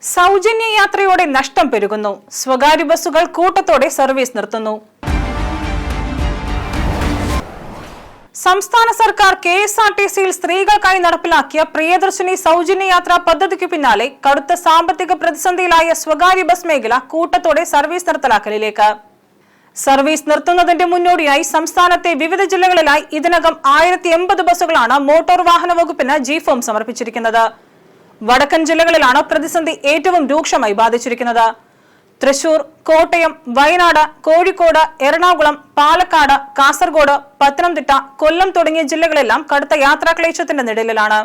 സൗജന്യ യാത്രയോടെ നഷ്ടം പെരുകുന്നു. സ്വകാര്യ ബസ്സുകൾ കൂട്ടത്തോടെ സർവീസ് നിർത്തുന്നു. സംസ്ഥാന സർക്കാർ KSRTCയിൽ സ്ത്രീകൾക്കായി നടപ്പിലാക്കിയ പ്രിയദർശിനി സൗജന്യ യാത്രാ പദ്ധതിക്ക് പിന്നാലെ കടുത്ത സാമ്പത്തിക പ്രതിസന്ധിയിലായ സ്വകാര്യ ബസ് മേഖല കൂട്ടത്തോടെ സർവീസ് നിർത്തലാക്കലിലേക്ക്. സർവീസ് നിർത്തുന്നതിന്റെ മുന്നോടിയായി സംസ്ഥാനത്തെ വിവിധ ജില്ലകളിലായി ഇതിനകം 1080 ബസ്സുകളാണ് മോട്ടോർ വാഹന വകുപ്പിന് G-ഫോം സമർപ്പിച്ചിരിക്കുന്നത്. വടക്കൻ ജില്ലകളിലാണ് പ്രതിസന്ധി ഏറ്റവും രൂക്ഷമായി ബാധിച്ചിരിക്കുന്നത്. തൃശൂർ, കോട്ടയം, വയനാട്, കോഴിക്കോട്, എറണാകുളം, പാലക്കാട്, കാസർഗോഡ്, പത്തനംതിട്ട, കൊല്ലം തുടങ്ങിയ ജില്ലകളെല്ലാം കടുത്ത യാത്രാക്ലേശത്തിന്റെ നിഴലിലാണ്.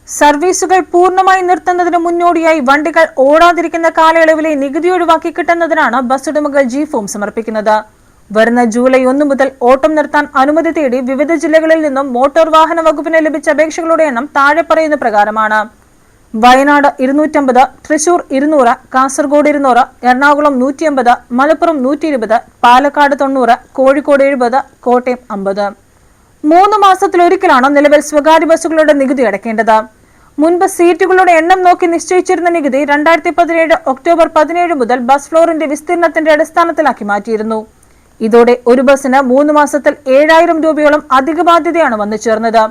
സർവീസുകൾ പൂർണ്ണമായി നിർത്തുന്നതിന് മുന്നോടിയായി വണ്ടികൾ ഓടാതിരിക്കുന്ന കാലയളവിലെ നികുതി ഒഴിവാക്കി കിട്ടുന്നതിനാണ് ബസ് ഉടമകൾ G-ഫോം സമർപ്പിക്കുന്നത്. വരുന്ന ജൂലൈ 1 മുതൽ ഓട്ടം നിർത്താൻ അനുമതി തേടി വിവിധ ജില്ലകളിൽ നിന്നും മോട്ടോർ വാഹന വകുപ്പിന് ലഭിച്ച അപേക്ഷകളുടെ എണ്ണം താഴെ പറയുന്ന പ്രകാരമാണ്. വയനാട് 250, തൃശൂർ 200, കാസർഗോഡ് 200, എറണാകുളം 180, മലപ്പുറം 120, പാലക്കാട് 90, കോഴിക്കോട് 70, കോട്ടയം 50. 3 മാസത്തിലൊരിക്കലാണ് നിലവിൽ സ്വകാര്യ ബസ്സുകളുടെ നികുതി അടയ്ക്കേണ്ടത്. മുൻപ് സീറ്റുകളുടെ എണ്ണം നോക്കി നിശ്ചയിച്ചിരുന്ന നികുതി 2017 ഒക്ടോബർ 17 മുതൽ ബസ് ഫ്ലോറിന്റെ വിസ്തീർണത്തിന്റെ അടിസ്ഥാനത്തിലാക്കി മാറ്റിയിരുന്നു. ഇതോടെ ഒരു ബസ്സിന് 3 മാസത്തിൽ 7000 രൂപയോളം അധിക ബാധ്യതയാണ് വന്നു ചേർന്നത്.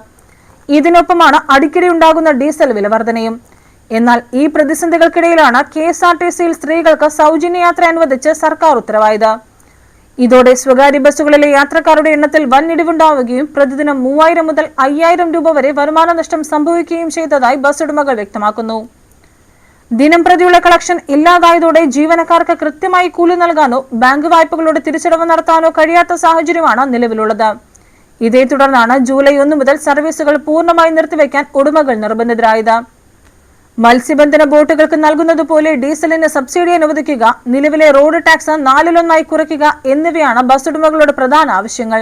ഇതിനൊപ്പമാണ് അടിക്കടി ഉണ്ടാകുന്ന ഡീസൽ വില വർധനയും. എന്നാൽ ഈ പ്രതിസന്ധികൾക്കിടയിലാണ് KSRTCയിൽ സ്ത്രീകൾക്ക് സൗജന്യ യാത്ര അനുവദിച്ച് സർക്കാർ ഉത്തരവായത്. ഇതോടെ സ്വകാര്യ ബസ്സുകളിലെ യാത്രക്കാരുടെ എണ്ണത്തിൽ വൻ ഇടിവുണ്ടാവുകയും പ്രതിദിനം 3000 മുതൽ 5000 രൂപ വരെ വരുമാന നഷ്ടം സംഭവിക്കുകയും ചെയ്തതായി ബസ് ഉടമകൾ വ്യക്തമാക്കുന്നു. ദിനം പ്രതിയുള്ള കളക്ഷൻ ഇല്ലാതായതോടെ ജീവനക്കാർക്ക് കൃത്യമായി കൂലി നൽകാനോ ബാങ്ക് വായ്പകളുടെ തിരിച്ചടവ് നടത്താനോ കഴിയാത്ത സാഹചര്യമാണ് നിലവിലുള്ളത്. ഇതേ തുടർന്നാണ് ജൂലൈ 1 മുതൽ സർവീസുകൾ പൂർണ്ണമായി നിർത്തിവെക്കാൻ ഉടമകൾ നിർബന്ധിതരായത്. മത്സ്യബന്ധന ബോട്ടുകൾക്ക് നൽകുന്നതുപോലെ ഡീസലിന് സബ്സിഡി അനുവദിക്കുക, നിലവിലെ റോഡ് ടാക്സ് 4-1 കുറയ്ക്കുക എന്നിവയാണ് ബസ് ഉടമകളുടെ പ്രധാന ആവശ്യങ്ങൾ.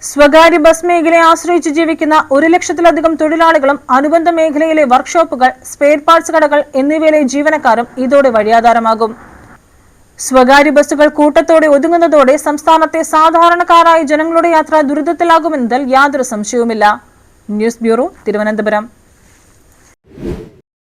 സ്വകാര്യ ബസ് മേഖലയെ ആശ്രയിച്ച് ജീവിക്കുന്ന 1 ലക്ഷത്തിലധികം തൊഴിലാളികളും അനുബന്ധ മേഖലയിലെ വർക്ക്ഷോപ്പുകൾ, സ്പെയർ പാർട്സ് കടകൾ എന്നിവയിലെ ജീവനക്കാരും ഇതോടെ വഴിയാധാരമാകും. സ്വകാര്യ ബസ്സുകൾ കൂട്ടത്തോടെ ഒതുങ്ങുന്നതോടെ സംസ്ഥാനത്തെ സാധാരണക്കാരായ ജനങ്ങളുടെ യാത്ര ദുരിതത്തിലാകുമെന്നതിൽ യാതൊരു സംശയവുമില്ല. News bureau, Thiruvananthapuram.